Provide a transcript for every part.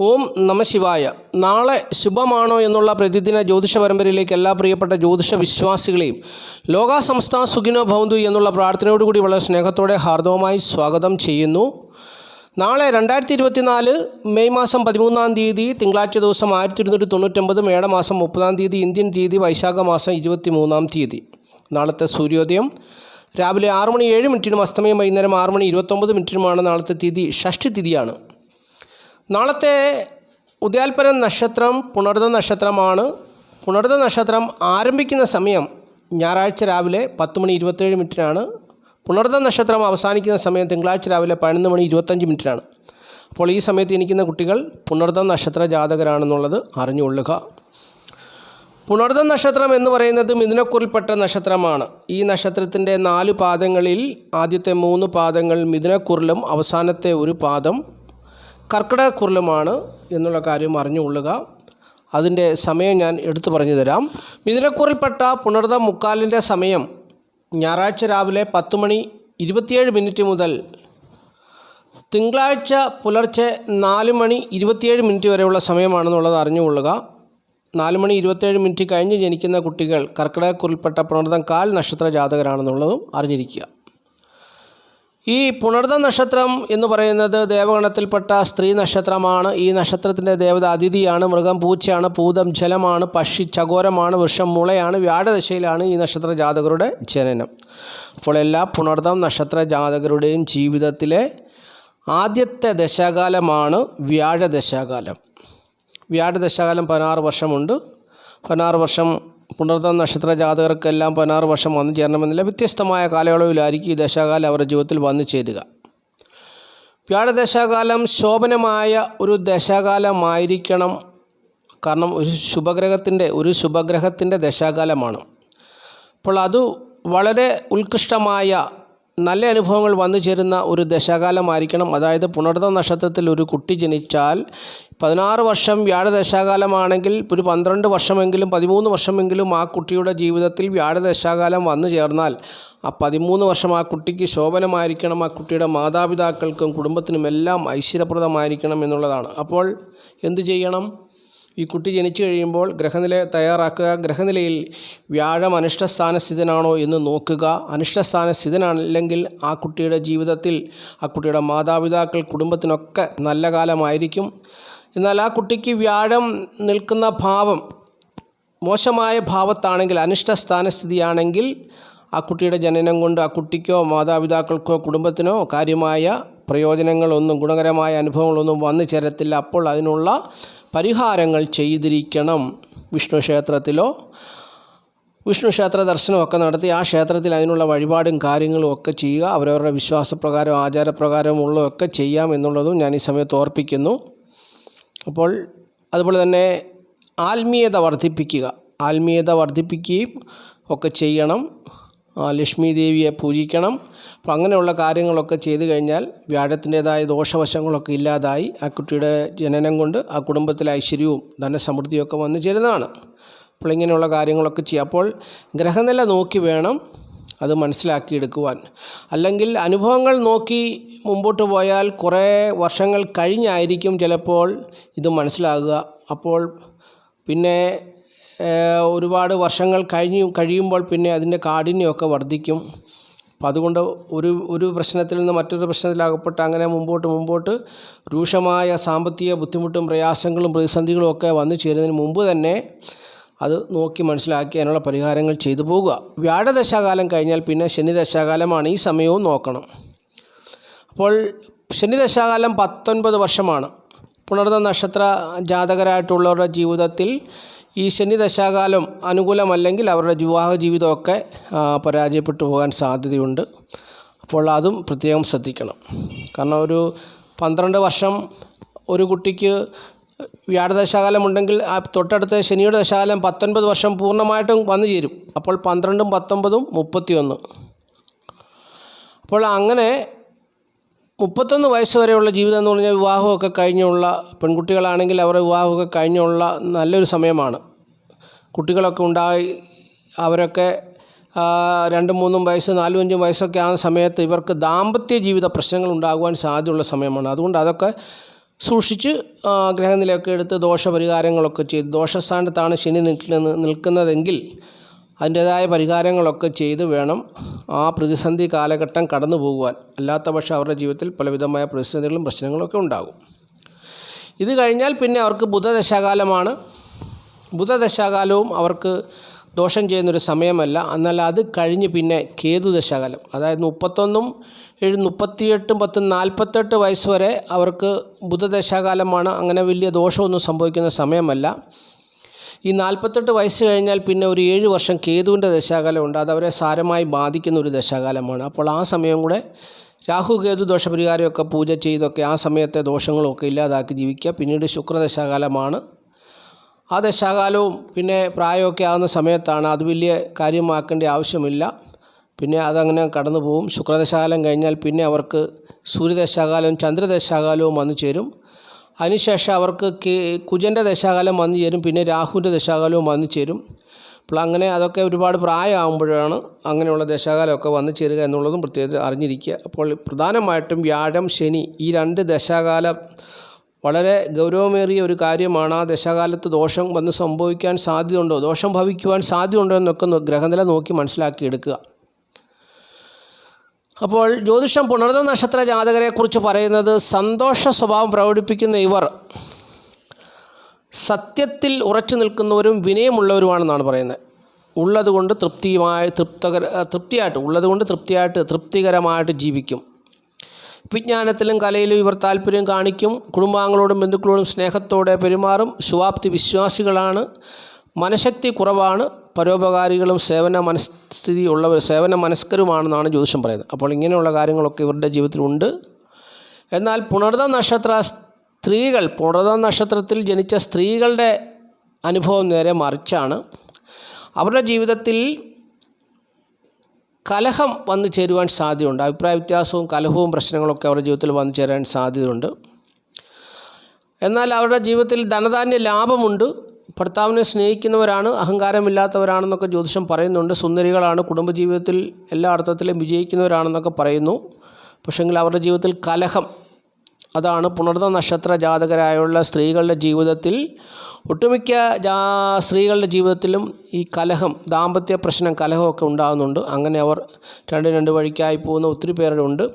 ഓം നമ ശിവായ. നാളെ ശുഭമാണോ എന്നുള്ള പ്രതിദിന ജ്യോതിഷ പരമ്പരയിലേക്ക് എല്ലാ പ്രിയപ്പെട്ട ജ്യോതിഷ വിശ്വാസികളെയും ലോക സമസ്ത സുഖിനോ ഭവന്തു എന്നുള്ള പ്രാർത്ഥനയോടുകൂടി വളരെ സ്നേഹത്തോടെ ഹാർദവമായി സ്വാഗതം ചെയ്യുന്നു. നാളെ 2024 മെയ് മാസം 13-ാം തീയതി തിങ്കളാഴ്ച ദിവസം 1299 മേടമാസം 30-ാം തീയതി ഇന്ത്യൻ തീയതി വൈശാഖ മാസം 23-ാം തീയതി. നാളത്തെ സൂര്യോദയം രാവിലെ 6:07 അസ്തമയം വൈകുന്നേരം 6:29 നാളത്തെ തിഥി ഷഷ്ഠി തിഥിയാണ്. നാളത്തെ ഉദയാൽപര നക്ഷത്രം പുണർദ നക്ഷത്രമാണ്. പുണർദ നക്ഷത്രം ആരംഭിക്കുന്ന സമയം ഞായറാഴ്ച രാവിലെ 10:27 പുണർദ നക്ഷത്രം അവസാനിക്കുന്ന സമയം തിങ്കളാഴ്ച രാവിലെ 11:25 അപ്പോൾ ഈ സമയത്ത് ജനിക്കുന്ന കുട്ടികൾ പുണർദ നക്ഷത്ര ജാതകരാണെന്നുള്ളത് അറിഞ്ഞുകൊള്ളുക. പുണർദ നക്ഷത്രം എന്ന് പറയുന്നത് മിഥുനക്കൂറിൽപ്പെട്ട നക്ഷത്രമാണ്. ഈ നക്ഷത്രത്തിൻ്റെ 4 പാദങ്ങളിൽ ആദ്യത്തെ 3 പാദങ്ങൾ മിഥുനക്കൂറിലും അവസാനത്തെ ഒരു പാദം കർക്കിടകക്കൂറിലുമാണ് എന്നുള്ള കാര്യം അറിഞ്ഞുകൊള്ളുക. അതിൻ്റെ സമയം ഞാൻ എടുത്തു പറഞ്ഞു തരാം. മിഥുനക്കൂറിൽപ്പെട്ട പുണർദ മുക്കാലിൻ്റെ സമയം ഞായറാഴ്ച രാവിലെ 10:27 മുതൽ തിങ്കളാഴ്ച പുലർച്ചെ 4:27 വരെയുള്ള സമയമാണെന്നുള്ളത് അറിഞ്ഞുകൊള്ളുക. 4:27 കഴിഞ്ഞ് ജനിക്കുന്ന കുട്ടികൾ കർക്കിടകക്കൂറിൽപ്പെട്ട പുണർദം കാൽ നക്ഷത്ര ജാതകരാണെന്നുള്ളതും അറിഞ്ഞിരിക്കുക. ഈ പുണർദ നക്ഷത്രം എന്ന് പറയുന്നത് ദേവഗണത്തിൽപ്പെട്ട സ്ത്രീ നക്ഷത്രമാണ്. ഈ നക്ഷത്രത്തിൻ്റെ ദേവത അതിഥിയാണ്. മൃഗം പൂച്ചയാണ്. പൂതം ജലമാണ്. പക്ഷി ചകോരമാണ്. വൃക്ഷം മുളയാണ്. വ്യാഴദശയിലാണ് ഈ നക്ഷത്ര ജാതകരുടെ ജനനം. അപ്പോൾ എല്ലാ പുണർദം നക്ഷത്ര ജാതകരുടെയും ജീവിതത്തിലെ ആദ്യത്തെ ദശാകാലമാണ് വ്യാഴദശാകാലം. വ്യാഴദശാകാലം 16 വർഷമുണ്ട്. 16 വർഷം പുണർദ നക്ഷത്ര ജാതകർക്കെല്ലാം 16 വർഷം വന്നു ചേരണമെന്നില്ല. വ്യത്യസ്തമായ കാലയളവിലായിരിക്കും ഈ ദശാകാലം അവരുടെ ജീവിതത്തിൽ വന്നു ചേരുക. വ്യാഴദശാകാലം ശോഭനമായ ഒരു ദശാകാലമായിരിക്കണം. കാരണം ഒരു ശുഭഗ്രഹത്തിൻ്റെ ദശാകാലമാണ്. അപ്പോൾ അത് വളരെ ഉത്കൃഷ്ടമായ നല്ല അനുഭവങ്ങൾ വന്നു ചേരുന്ന ഒരു ദശാകാലമായിരിക്കണം. അതായത് പുണർദ നക്ഷത്രത്തിൽ ഒരു കുട്ടി ജനിച്ചാൽ 16 വർഷം വ്യാഴദശാകാലമാണെങ്കിൽ ഒരു 12 വർഷമെങ്കിലും 13 വർഷമെങ്കിലും ആ കുട്ടിയുടെ ജീവിതത്തിൽ വ്യാഴദശാകാലം വന്നു ചേർന്നാൽ ആ 13 വർഷം ആ കുട്ടിക്ക് ശോഭനമായിരിക്കണം. ആ കുട്ടിയുടെ മാതാപിതാക്കൾക്കും കുടുംബത്തിനുമെല്ലാം ഐശ്വര്യപ്രദമായിരിക്കണം എന്നുള്ളതാണ്. അപ്പോൾ എന്തു ചെയ്യണം? ഈ കുട്ടി ജനിച്ചു കഴിയുമ്പോൾ ഗ്രഹനില തയ്യാറാക്കുക. ഗ്രഹനിലയിൽ വ്യാഴം അനിഷ്ടസ്ഥാനസ്ഥിതനാണോ എന്ന് നോക്കുക. അനിഷ്ടസ്ഥാനസ്ഥിതനല്ലെങ്കിൽ ആ കുട്ടിയുടെ ജീവിതത്തിൽ ആ കുട്ടിയുടെ മാതാപിതാക്കൾ കുടുംബത്തിനൊക്കെ നല്ല കാലമായിരിക്കും. എന്നാൽ ആ കുട്ടിക്ക് വ്യാഴം നിൽക്കുന്ന ഭാവം മോശമായ ഭാവത്താണെങ്കിൽ, അനിഷ്ടസ്ഥാനസ്ഥിതിയാണെങ്കിൽ ആ കുട്ടിയുടെ ജനനം കൊണ്ട് ആ കുട്ടിക്കോ മാതാപിതാക്കൾക്കോ കുടുംബത്തിനോ കാര്യമായ പ്രയോജനങ്ങളൊന്നും ഗുണകരമായ അനുഭവങ്ങളൊന്നും വന്നു ചേരത്തില്ല. അപ്പോൾ അതിനുള്ള പരിഹാരങ്ങൾ ചെയ്തിരിക്കണം. വിഷ്ണു ക്ഷേത്രത്തിലോ വിഷ്ണു ക്ഷേത്ര ദർശനമൊക്കെ നടത്തി ആ ക്ഷേത്രത്തിൽ അതിനുള്ള വഴിപാടും കാര്യങ്ങളും ഒക്കെ ചെയ്യുക. അവരവരുടെ വിശ്വാസപ്രകാരം ആചാരപ്രകാരമുള്ളതൊക്കെ ചെയ്യാം എന്നുള്ളതും ഞാൻ ഈ സമയത്ത് ഓർപ്പിക്കുന്നു. അപ്പോൾ അതുപോലെ തന്നെ ആത്മീയത വർദ്ധിപ്പിക്കുകയും ഒക്കെ ചെയ്യണം. ലക്ഷ്മി ദേവിയെ പൂജിക്കണം. അപ്പോൾ അങ്ങനെയുള്ള കാര്യങ്ങളൊക്കെ ചെയ്തു കഴിഞ്ഞാൽ വ്യാഴത്തിൻ്റേതായ ദോഷവശങ്ങളൊക്കെ ഇല്ലാതായി ആ കുട്ടിയുടെ ജനനം കൊണ്ട് ആ കുടുംബത്തിലെ ഐശ്വര്യവും ധനസമൃദ്ധിയൊക്കെ വന്നു ചേരുന്നതാണ്. അപ്പോൾ ഇങ്ങനെയുള്ള കാര്യങ്ങളൊക്കെ ചെയ്യാം. അപ്പോൾ ഗ്രഹനില നോക്കി വേണം അത് മനസ്സിലാക്കിയെടുക്കുവാൻ. അല്ലെങ്കിൽ അനുഭവങ്ങൾ നോക്കി മുമ്പോട്ട് പോയാൽ കുറേ വർഷങ്ങൾ കഴിഞ്ഞായിരിക്കും ചിലപ്പോൾ ഇത് മനസ്സിലാകുക. അപ്പോൾ പിന്നെ ഒരുപാട് വർഷങ്ങൾ കഴിയുമ്പോൾ പിന്നെ അതിൻ്റെ കാഠിന്യമൊക്കെ വർദ്ധിക്കും. അപ്പോൾ അതുകൊണ്ട് ഒരു പ്രശ്നത്തിൽ നിന്ന് മറ്റൊരു പ്രശ്നത്തിലാകപ്പെട്ട് അങ്ങനെ മുമ്പോട്ട് രൂക്ഷമായ സാമ്പത്തിക ബുദ്ധിമുട്ടും പ്രയാസങ്ങളും പ്രതിസന്ധികളും ഒക്കെ വന്നു ചേരുന്നതിന് മുമ്പ് തന്നെ അത് നോക്കി മനസ്സിലാക്കി അതിനുള്ള പരിഹാരങ്ങൾ ചെയ്തു പോകുക. വ്യാഴദശാകാലം കഴിഞ്ഞാൽ പിന്നെ ശനിദശാകാലമാണ്. ഈ സമയവും നോക്കണം. അപ്പോൾ ശനിദശാകാലം 19 വർഷമാണ്. പുണർദ നക്ഷത്ര ജാതകരായിട്ടുള്ളവരുടെ ജീവിതത്തിൽ ഈ ശനിദശാകാലം അനുകൂലമല്ലെങ്കിൽ അവരുടെ വിവാഹ ജീവിതമൊക്കെ പരാജയപ്പെട്ടു പോകാൻ സാധ്യതയുണ്ട്. അപ്പോൾ അതും പ്രത്യേകം ശ്രദ്ധിക്കണം. കാരണം ഒരു 12 വർഷം ഒരു കുട്ടിക്ക് വ്യാഴദശാകാലം ഉണ്ടെങ്കിൽ ആ തൊട്ടടുത്ത ശനിയുടെ ദശാകാലം 19 വർഷം പൂർണ്ണമായിട്ടും വന്നു ചേരും. അപ്പോൾ 12ഉം 19ഉം 31. അപ്പോൾ അങ്ങനെ 31 വയസ്സ് വരെയുള്ള ജീവിതം എന്ന് പറഞ്ഞാൽ വിവാഹമൊക്കെ കഴിഞ്ഞുള്ള പെൺകുട്ടികളാണെങ്കിൽ അവരുടെ വിവാഹമൊക്കെ കഴിഞ്ഞുള്ള നല്ലൊരു സമയമാണ്. കുട്ടികളൊക്കെ ഉണ്ടായി അവരൊക്കെ 2-3 വയസ്സ് 4-5 വയസ്സൊക്കെ ആ സമയത്ത് ഇവർക്ക് ദാമ്പത്യ ജീവിത പ്രശ്നങ്ങൾ ഉണ്ടാകുവാൻ സാധ്യതയുള്ള സമയമാണ്. അതുകൊണ്ട് അതൊക്കെ സൂക്ഷിച്ച് ഗ്രഹനിലയൊക്കെ എടുത്ത് ദോഷപരിഹാരങ്ങളൊക്കെ ചെയ്ത്, ദോഷസ്ഥാനത്താണ് ശനി നിൽക്കുന്നതെങ്കിൽ അതിൻ്റേതായ പരിഹാരങ്ങളൊക്കെ ചെയ്ത് വേണം ആ പ്രതിസന്ധി കാലഘട്ടം കടന്നു പോകുവാൻ. അല്ലാത്ത പക്ഷം അവരുടെ ജീവിതത്തിൽ പലവിധമായ പ്രതിസന്ധികളും പ്രശ്നങ്ങളൊക്കെ ഉണ്ടാകും. ഇത് കഴിഞ്ഞാൽ പിന്നെ അവർക്ക് ബുധദശാകാലമാണ്. ബുധദശാകാലവും അവർക്ക് ദോഷം ചെയ്യുന്നൊരു സമയമല്ല. എന്നാൽ അത് കഴിഞ്ഞ് പിന്നെ കേതു ദശാകാലം, അതായത് 31, 38, 10, 48 വയസ്സ് വരെ അവർക്ക് ബുധദശാകാലമാണ്. അങ്ങനെ വലിയ ദോഷമൊന്നും സംഭവിക്കുന്ന സമയമല്ല. ഈ 48 വയസ്സ് കഴിഞ്ഞാൽ പിന്നെ ഒരു 7 വർഷം കേതുവിൻ്റെ ദശാകാലമുണ്ട്. അതവരെ സാരമായി ബാധിക്കുന്ന ഒരു ദശാകാലമാണ്. അപ്പോൾ ആ സമയം കൂടെ രാഹു കേതു ദോഷപരിഹാരമൊക്കെ പൂജ ചെയ്തൊക്കെ ആ സമയത്തെ ദോഷങ്ങളൊക്കെ ഇല്ലാതാക്കി ജീവിക്കുക. പിന്നീട് ശുക്രദശാകാലമാണ്. ആ ദശാകാലവും പിന്നെ പ്രായമൊക്കെ ആകുന്ന സമയത്താണ്. അത് വലിയ കാര്യമാക്കേണ്ട ആവശ്യമില്ല. പിന്നെ അതങ്ങനെ കടന്നു പോകും. ശുക്രദശാകാലം കഴിഞ്ഞാൽ പിന്നെ അവർക്ക് സൂര്യദശാകാലവും ചന്ദ്രദശാകാലവും വന്നു ചേരും. അതിനുശേഷം അവർക്ക് കുജൻ്റെ ദശാകാലം വന്നു ചേരും. പിന്നെ രാഹുവിൻ്റെ ദശാകാലവും വന്നു ചേരും. അപ്പോൾ അങ്ങനെ അതൊക്കെ ഒരുപാട് പ്രായമാകുമ്പോഴാണ് അങ്ങനെയുള്ള ദശാകാലമൊക്കെ വന്നു ചേരുക എന്നുള്ളതും പ്രത്യേകിച്ച് അറിഞ്ഞിരിക്കുക. അപ്പോൾ പ്രധാനമായിട്ടും വ്യാഴം, ശനി ഈ 2 ദശാകാലം വളരെ ഗൗരവമേറിയ ഒരു കാര്യമാണ്. ആ ദശാകാലത്ത് ദോഷം വന്ന് സംഭവിക്കാൻ സാധ്യതയുണ്ടോ, ദോഷം ഭവിക്കുവാൻ സാധ്യതയുണ്ടോ എന്നൊക്കെ ഗ്രഹനില നോക്കി മനസ്സിലാക്കിയെടുക്കുക. അപ്പോൾ ജ്യോതിഷം പുണർത നക്ഷത്ര ജാതകരെക്കുറിച്ച് പറയുന്നത്, സന്തോഷ സ്വഭാവം പ്രകടിപ്പിക്കുന്ന ഇവർ സത്യത്തിൽ ഉറച്ചു നിൽക്കുന്നവരും വിനയമുള്ളവരുമാണെന്നാണ് പറയുന്നത്. ഉള്ളതുകൊണ്ട് തൃപ്തികരമായിട്ട് ജീവിക്കും. വിജ്ഞാനത്തിലും കലയിലും ഇവർ താല്പര്യം കാണിക്കും. കുടുംബാംഗങ്ങളോടും ബന്ധുക്കളോടും സ്നേഹത്തോടെ പെരുമാറും. ശുഭാപ്തി വിശ്വാസികളാണ്. മനഃശക്തി കുറവാണ്. പരോപകാരികളും സേവന മനസ്കരുമാണെന്നാണ് ജ്യോതിഷം പറയുന്നത്. അപ്പോൾ ഇങ്ങനെയുള്ള കാര്യങ്ങളൊക്കെ ഇവരുടെ ജീവിതത്തിലുണ്ട്. എന്നാൽ പുണർത നക്ഷത്രത്തിൽ ജനിച്ച സ്ത്രീകളുടെ അനുഭവം നേരെ മറിച്ചാണ്. അവരുടെ ജീവിതത്തിൽ കലഹം വന്നു ചേരുവാൻ സാധ്യതയുണ്ട്. അഭിപ്രായ വ്യത്യാസവും കലഹവും പ്രശ്നങ്ങളൊക്കെ അവരുടെ ജീവിതത്തിൽ വന്നു ചേരാൻ സാധ്യതയുണ്ട്. എന്നാൽ അവരുടെ ജീവിതത്തിൽ ധനധാന്യ ലാഭമുണ്ട്. ഭർത്താവിനെ സ്നേഹിക്കുന്നവരാണ്, അഹങ്കാരമില്ലാത്തവരാണെന്നൊക്കെ ജ്യോതിഷം പറയുന്നുണ്ട്. സുന്ദരികളാണ്, കുടുംബജീവിതത്തിൽ എല്ലാ അർത്ഥത്തിലും വിജയിക്കുന്നവരാണെന്നൊക്കെ പറയുന്നു. പക്ഷേങ്കിൽ അവരുടെ ജീവിതത്തിൽ കലഹം, അതാണ് പുണർത നക്ഷത്ര ജാതകരായുള്ള സ്ത്രീകളുടെ ജീവിതത്തിൽ, ഒട്ടുമിക്ക സ്ത്രീകളുടെ ജീവിതത്തിലും ഈ കലഹം, ദാമ്പത്യ പ്രശ്നം, കലഹമൊക്കെ ഉണ്ടാകുന്നുണ്ട്. അങ്ങനെ അവർ രണ്ട് വഴിക്കായി പോകുന്ന ഒത്തിരി പേരുണ്ട്.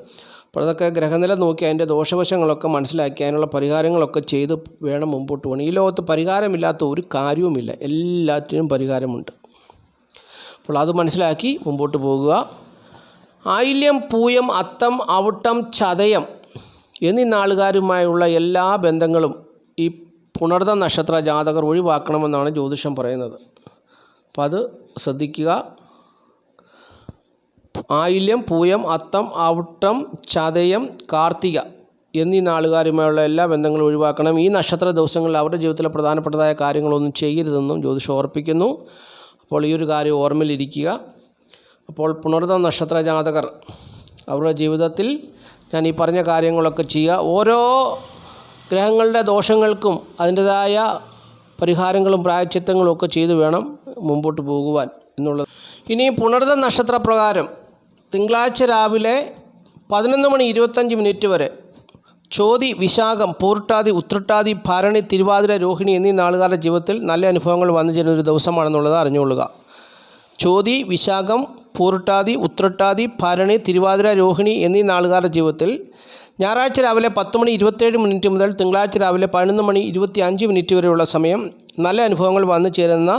അപ്പോൾ അതൊക്കെ ഗ്രഹനില നോക്കി അതിൻ്റെ ദോഷവശങ്ങളൊക്കെ മനസ്സിലാക്കി അതിനുള്ള പരിഹാരങ്ങളൊക്കെ ചെയ്ത് വേണം മുമ്പോട്ട് പോകണം. ഈ ലോകത്ത് പരിഹാരമില്ലാത്ത ഒരു കാര്യവുമില്ല, എല്ലാറ്റിനും പരിഹാരമുണ്ട്. അപ്പോൾ അത് മനസ്സിലാക്കി മുമ്പോട്ട് പോകുക. ആയില്യം, പൂയം, അത്തം, അവിട്ടം, ചതയം എന്നീ നാളുകാരുമായുള്ള എല്ലാ ബന്ധങ്ങളും ഈ പുണർത നക്ഷത്ര ജാതകർ ഒഴിവാക്കണമെന്നാണ് ജ്യോതിഷം പറയുന്നത്. അപ്പോൾ അത് ശ്രദ്ധിക്കുക. ആയില്യം, പൂയം, അത്തം, അവിട്ടം, ചതയം, കാർത്തിക എന്നീ നാളുകാരുമായുള്ള എല്ലാ ബന്ധങ്ങളും ഒഴിവാക്കണം. ഈ നക്ഷത്ര ദിവസങ്ങളിൽ അവരുടെ ജീവിതത്തിലെ പ്രധാനപ്പെട്ടതായ കാര്യങ്ങളൊന്നും ചെയ്യരുതെന്നും ജ്യോതിഷം ഓർപ്പിക്കുന്നു. അപ്പോൾ ഈ ഒരു കാര്യം ഓർമ്മയിലിരിക്കുക. അപ്പോൾ പുണർത നക്ഷത്ര ജാതകർ അവരുടെ ജീവിതത്തിൽ ഞാൻ ഈ പറഞ്ഞ കാര്യങ്ങളൊക്കെ ചെയ്യുക. ഓരോ ഗ്രഹങ്ങളുടെ ദോഷങ്ങൾക്കും അതിൻ്റെതായ പരിഹാരങ്ങളും പ്രായശ്ചിത്തങ്ങളും ഒക്കെ ചെയ്തു വേണം മുമ്പോട്ട് പോകുവാൻ എന്നുള്ളത്. ഇനി പുണർത നക്ഷത്രപ്രകാരം തിങ്കളാഴ്ച രാവിലെ 11:25 വരെ ചോതി, വിശാഖം, പൂർട്ടാതി, ഉത്രട്ടാതി, ഭരണി, തിരുവാതിര, രോഹിണി എന്നീ നാളുകാരുടെ ജീവിതത്തിൽ നല്ല അനുഭവങ്ങൾ വന്നു ചേരുന്ന ഒരു ദിവസമാണെന്നുള്ളത് അറിഞ്ഞുകൊള്ളുക. ചോതി, വിശാഖം, പൂർട്ടാതി, ഉത്രട്ടാതി, ഭരണി, തിരുവാതിര, രോഹിണി എന്നീ നാളുകാരുടെ ജീവിതത്തിൽ ഞായറാഴ്ച രാവിലെ 10:27 മുതൽ തിങ്കളാഴ്ച രാവിലെ 11:25 വരെയുള്ള സമയം നല്ല അനുഭവങ്ങൾ വന്നു ചേരുന്ന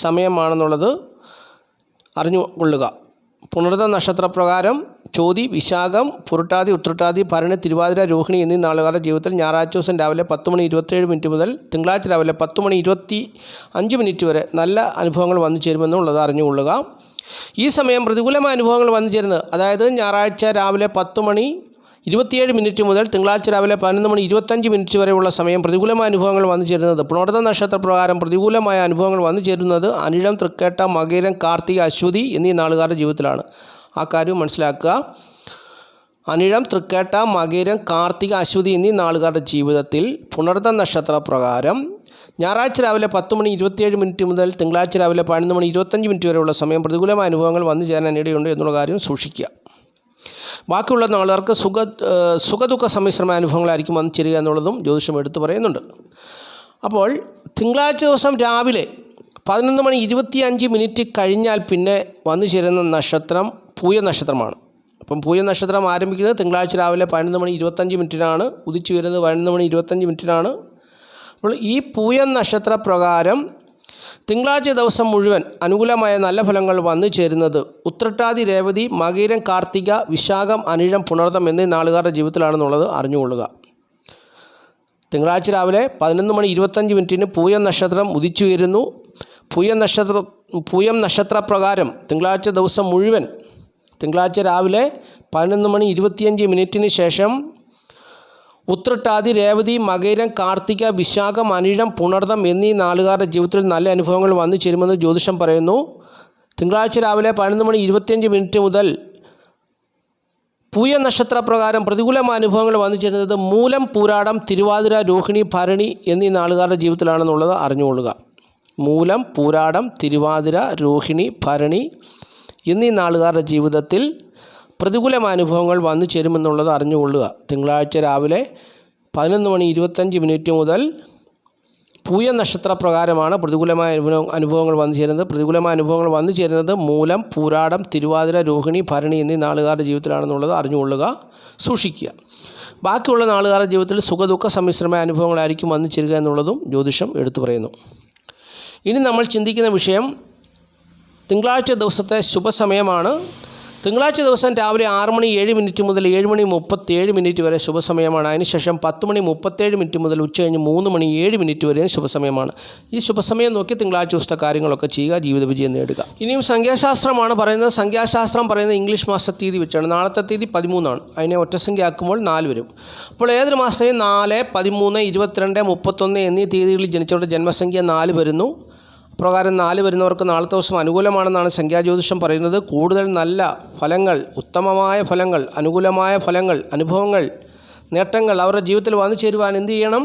സമയമാണെന്നുള്ളത് അറിഞ്ഞുകൊള്ളുക. പുണർത നക്ഷത്രപ്രകാരം ചോതി, വിശാഖം, പുരുട്ടാതി, ഉത്രട്ടാതി, ഭരണി, തിരുവാതിര, രോഹിണി എന്നീ നാളുകാരുടെ ജീവിതത്തിൽ ഞായറാഴ്ച ദിവസം രാവിലെ 10:27 മുതൽ തിങ്കളാഴ്ച രാവിലെ 10:25 വരെ നല്ല അനുഭവങ്ങൾ വന്നു ചേരുമെന്നുള്ളത് അറിഞ്ഞുകൊള്ളുക. ഈ സമയം പ്രതികൂലമായ അനുഭവങ്ങൾ വന്നു ചേരുന്നത്, അതായത് ഞായറാഴ്ച രാവിലെ 10:27 മുതൽ തിങ്കളാഴ്ച രാവിലെ 11:25 വരെയുള്ള സമയം പ്രതികൂലമായ അനുഭവങ്ങൾ വന്നു ചേരുന്നത്, പുണർത നക്ഷത്രപ്രകാരം പ്രതികൂലമായ അനുഭവങ്ങൾ വന്നു ചേരുന്നത് അനിഴം, തൃക്കേട്ട, മകയിരം, കാർത്തിക, അശ്വതി എന്നീ നാളുകാരുടെ ജീവിതത്തിലാണ്. ആ കാര്യം മനസ്സിലാക്കുക. അനിഴം, തൃക്കേട്ട, മകയിരം, കാർത്തിക, അശ്വതി എന്നീ നാളുകാരുടെ ജീവിതത്തിൽ പുണർത നക്ഷത്രപ്രകാരം ഞായറാഴ്ച രാവിലെ 10:27 മുതൽ തിങ്കളാഴ്ച രാവിലെ 11:25 വരെയുള്ള സമയം പ്രതികൂലമായ അനുഭവങ്ങൾ വന്നു ചേരാൻ ഇടയുണ്ട് എന്നുള്ള കാര്യം സൂക്ഷിക്കുക. ബാക്കിയുള്ള നാളുകാർക്ക് സുഖദുഃഖ സമ്മിശ്രമായ അനുഭവങ്ങളായിരിക്കും വന്നു ചേരുക എന്നുള്ളതും ജ്യോതിഷം എടുത്തു പറയുന്നുണ്ട്. അപ്പോൾ തിങ്കളാഴ്ച ദിവസം രാവിലെ 11:25 കഴിഞ്ഞാൽ പിന്നെ വന്നു ചേരുന്ന നക്ഷത്രം പൂയ നക്ഷത്രമാണ്. അപ്പം പൂയ നക്ഷത്രം ആരംഭിക്കുന്നത് തിങ്കളാഴ്ച രാവിലെ 11:25 ഉദിച്ചു വരുന്നത് 11:25. അപ്പോൾ ഈ പൂയ നക്ഷത്ര പ്രകാരം തിങ്കളാഴ്ച ദിവസം മുഴുവൻ അനുകൂലമായ നല്ല ഫലങ്ങൾ വന്നു ചേരുന്നത് ഉത്രട്ടാതി, രേവതി, മകീരം, കാർത്തിക, വിശാഖം, അനിഴം, പുണർതം എന്നീ നാളുകാരുടെ ജീവിതത്തിലാണെന്നുള്ളത് അറിഞ്ഞുകൊള്ളുക. തിങ്കളാഴ്ച രാവിലെ 11:25 പൂയ നക്ഷത്രം ഉദിച്ചു വരുന്നു. പൂയം നക്ഷത്രപ്രകാരം തിങ്കളാഴ്ച ദിവസം മുഴുവൻ തിങ്കളാഴ്ച രാവിലെ 11:25 ശേഷം ഉത്രട്ടാതി, രേവതി, മകീരം, കാർത്തിക, വിശാഖം, അനിഴം, പുണർതം എന്നീ നാളുകാരുടെ ജീവിതത്തിൽ നല്ല അനുഭവങ്ങൾ വന്നു ചേരുമെന്ന് ജ്യോതിഷം പറയുന്നു. തിങ്കളാഴ്ച രാവിലെ 11:25 മുതൽ പൂയ നക്ഷത്രപ്രകാരം പ്രതികൂലമായ അനുഭവങ്ങൾ വന്നു ചേരുന്നത് മൂലം, പൂരാടം, തിരുവാതിര, രോഹിണി, ഭരണി എന്നീ നാളുകാരുടെ ജീവിതത്തിലാണെന്നുള്ളത് അറിഞ്ഞുകൊള്ളുക. മൂലം, പൂരാടം, തിരുവാതിര, രോഹിണി, ഭരണി എന്നീ നാളുകാരുടെ ജീവിതത്തിൽ പ്രതികൂലമായ അനുഭവങ്ങൾ വന്നു ചേരുമെന്നുള്ളത് അറിഞ്ഞുകൊള്ളുക. തിങ്കളാഴ്ച രാവിലെ 11:25 മുതൽ പൂയ നക്ഷത്രപ്രകാരമാണ് പ്രതികൂലമായ അനുഭവങ്ങൾ വന്നു ചേരുന്നത്. പ്രതികൂലമായ അനുഭവങ്ങൾ വന്നു ചേരുന്നത് മൂലം, പൂരാടം, തിരുവാതിര, രോഹിണി, ഭരണി എന്നീ നാളുകാരുടെ ജീവിതത്തിലാണെന്നുള്ളത് അറിഞ്ഞുകൊള്ളുക, സൂക്ഷിക്കുക. ബാക്കിയുള്ള നാളുകാരുടെ ജീവിതത്തിൽ സുഖദുഃഖ സമ്മിശ്രമായ അനുഭവങ്ങളായിരിക്കും വന്നു ചേരുക എന്നുള്ളതും ജ്യോതിഷം എടുത്തു പറയുന്നു. ഇനി നമ്മൾ ചിന്തിക്കുന്ന വിഷയം തിങ്കളാഴ്ച ദിവസത്തെ ശുഭസമയമാണ്. തിങ്കളാഴ്ച ദിവസം രാവിലെ 6:07 മുതൽ 7:37 വരെ ശുഭസമയമാണ്. അതിനുശേഷം 10:37 മുതൽ ഉച്ചകഴിഞ്ഞ് 3:07 വരെയും ശുഭസമയമാണ്. ഈ ശുഭസമയം നോക്കി തിങ്കളാഴ്ച ദിവസത്തെ കാര്യങ്ങളൊക്കെ ചെയ്യുക, ജീവിത വിജയം നേടുക. ഇനിയും സംഖ്യാശാസ്ത്രമാണ് പറയുന്നത്. സംഖ്യാശാസ്ത്രം പറയുന്നത് ഇംഗ്ലീഷ് മാസ തീയതി വെച്ചാണ്. നാളത്തെ തീയതി 13 അതിനെ ഒറ്റസംഖ്യ ആക്കുമ്പോൾ 4 വരും. അപ്പോൾ ഏതൊരു മാസത്തെയും 4, 13, 22, 31 എന്നീ തീയതികളിൽ ജനിച്ചവരുടെ ജന്മസംഖ്യ 4 വരുന്നു. പ്രകാരം 4 വരുന്നവർക്ക് നാളത്തെ ദിവസം അനുകൂലമാണെന്നാണ് സംഖ്യാജ്യോതിഷം പറയുന്നത്. കൂടുതൽ നല്ല ഫലങ്ങൾ, ഉത്തമമായ ഫലങ്ങൾ, അനുകൂലമായ ഫലങ്ങൾ, അനുഭവങ്ങൾ, നേട്ടങ്ങൾ അവരുടെ ജീവിതത്തിൽ വന്നു ചേരുവാൻ എന്ത് ചെയ്യണം?